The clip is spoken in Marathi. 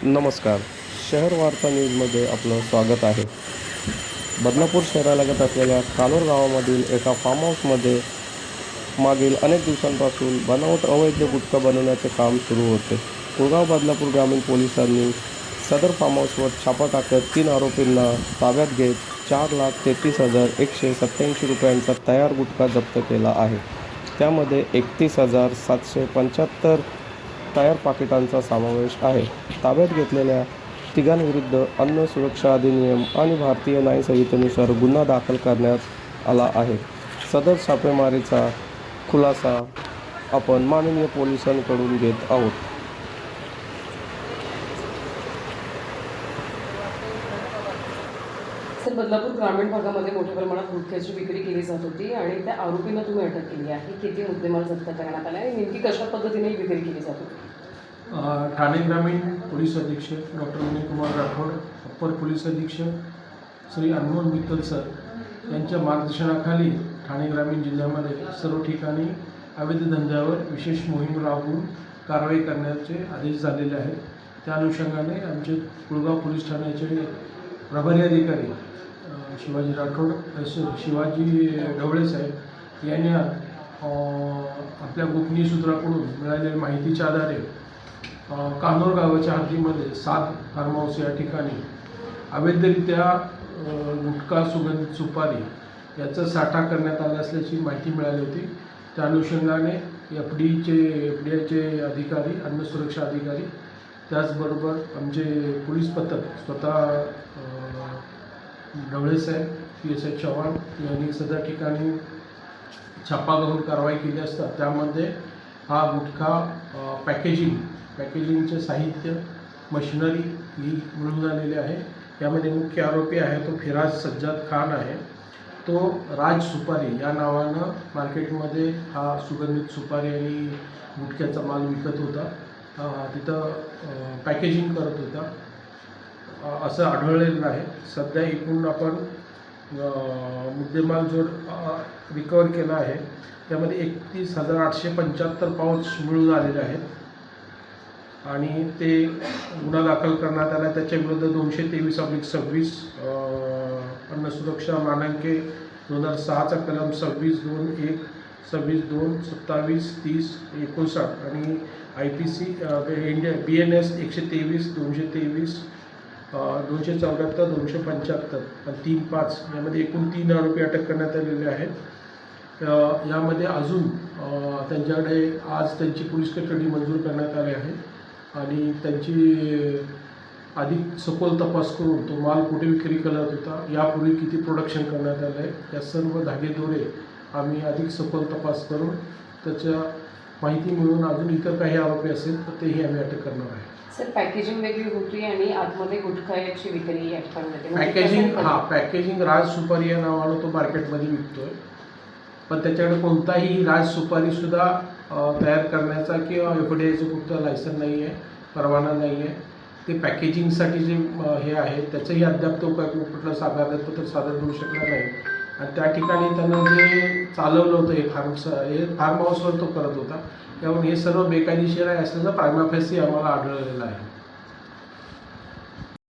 नमस्कार. शहर वार्ता न्यूजमध्ये आपलं स्वागत आहे. बदनापूर शहरालगत असलेल्या कानोर गावामधील एका फार्म हाऊसमध्ये मागील अनेक दिवसांपासून बनावट अवैध गुटखा बनवण्याचे काम सुरू होते. कुळगाव बदलापूर ग्रामीण पोलिसांनी सदर फार्म हाऊसवर छापा टाकत 3 आरोपींना ताब्यात घेत 4,33,187 रुपयांचा तयार गुटखा जप्त केला आहे. त्यामध्ये 31,775 तयार पाकिटांचा समावेश आहे. ताब्यात घेतलेल्या तिघांविरुद्ध अन्न सुरक्षा अधिनियम आणि भारतीय न्याय संहितेनुसार गुन्हा दाखल करण्यात आला आहे. सदर छापेमारीचा खुलासा आपण माननीय पोलिसांकडून घेत आहोत. सर, बदलापूर ग्रामीण भागामध्ये मोठ्या प्रमाणात गुटख्याची विक्री केली जात होती आणि त्या आरोपींना तुम्ही अटक केली आहे. किती मुद्देमाल जप्त करण्यात आला आहे, नेमकी कशा पद्धतीने ही विक्री केली जात होती? ठाणे ग्रामीण पोलीस अधीक्षक doctor Vinay Kumar Rathod, upper police अधीक्षक श्री अनमोल मित्तल सर यांच्या मार्गदर्शनाखाली ठाणे ग्रामीण जिल्ह्यामध्ये सर्व ठिकाणी अवैध धंद्यावर विशेष मोहीम राबवून कारवाई करण्याचे आदेश झालेले आहेत. त्या अनुषंगाने आमचे कुळगाव पोलीस ठाण्याचे प्रभारी अधिकारी शिवाजी राठोड शिवाजी ढवळे साहेब यांनी आपल्या गोपनीय सूत्राकडून मिळालेल्या माहितीच्या आधारे कानोर गावाच्या हद्दीमध्ये 7 फार्म हाऊस या ठिकाणी अवैधरित्या गुटखा, सुगंधित सुपारी याचा साठा करण्यात आला असल्याची माहिती मिळाली होती. त्या अनुषंगाने एफडीआयचे अधिकारी, अन्न सुरक्षा अधिकारी, त्याचबरोबर आमचे पोलीस पथक स्वतः ढवळे साहेब, PSI चव्हाण यांनी सदर ठिकाणी छापा घालून कारवाई केली असता त्यामध्ये हा गुटखा पॅकेजिंगचे साहित्य, मशिनरी ही मिळून आलेली आहे. यामध्ये मुख्य आरोपी आहे तो फिराज सज्जाद खान आहे. तो राज सुपारी या नावानं मार्केटमध्ये हा सुगंधित सुपारी आणि गुटख्याचा माल विकत होता. तिथं पॅकेजिंग करत होता असं आढळलेलं आहे. सध्या एकूण आपण मुद्देमाल जो रिकवर केला आहे त्यामध्ये 31,875 पाउच मिळून आलेले आहेत आणि ते गुन्हा दाखल करण्यात आला. त्याच्याविरुद्ध 223/26 अन्न सुरक्षा मानांके 2006चा कलम 26(2)(1), 26(2), 27, 30, 59 आणि IPC BNS 123, 223, 274, 275 आणि 3(5) यामध्ये एकूण 3 आरोपी अटक करण्यात आलेले आहेत. यामध्ये अजून त्यांच्याकडे आज त्यांची पोलीस कस्टडी मंजूर करण्यात आली आहे आणि त्यांची अधिक सखोल तपास करून तो माल कुठे विक्री करत होता, यापूर्वी किती प्रोडक्शन करण्यात आलं आहे, या सर्व धागेदोरे आम्ही अधिक सखोल तपास करून त्याच्या माहिती मिळून अजून इतर काही आरोपी असेल तर तेही आम्ही अटक करणार आहे. सर, पॅकेजिंग वेगळी होती आणि आतमध्ये गुटखाची विक्री या ठिकाणी पॅकेजिंग राज सुपारी या नावानं तो मार्केटमध्ये विकतोय, पण त्याच्याकडे कोणताही राज सुपारीसुद्धा तयार करण्याचा किंवा FDIचं कुठलं लायसन नाही आहे, परवाना नाही आहे. ते पॅकेजिंगसाठी जे हे आहे त्याचंही अद्याप तो कुठलं कागदपत्र सादर करू शकला नाही आणि त्या ठिकाणी त्यानं जे चालवलं होतं हे फार्म हाऊसवर तो करत होता. त्यामुळे हे सर्व बेकायदेशीर आहे असल्याचं प्रायमा फेसी आम्हाला आढळलेलं आहे.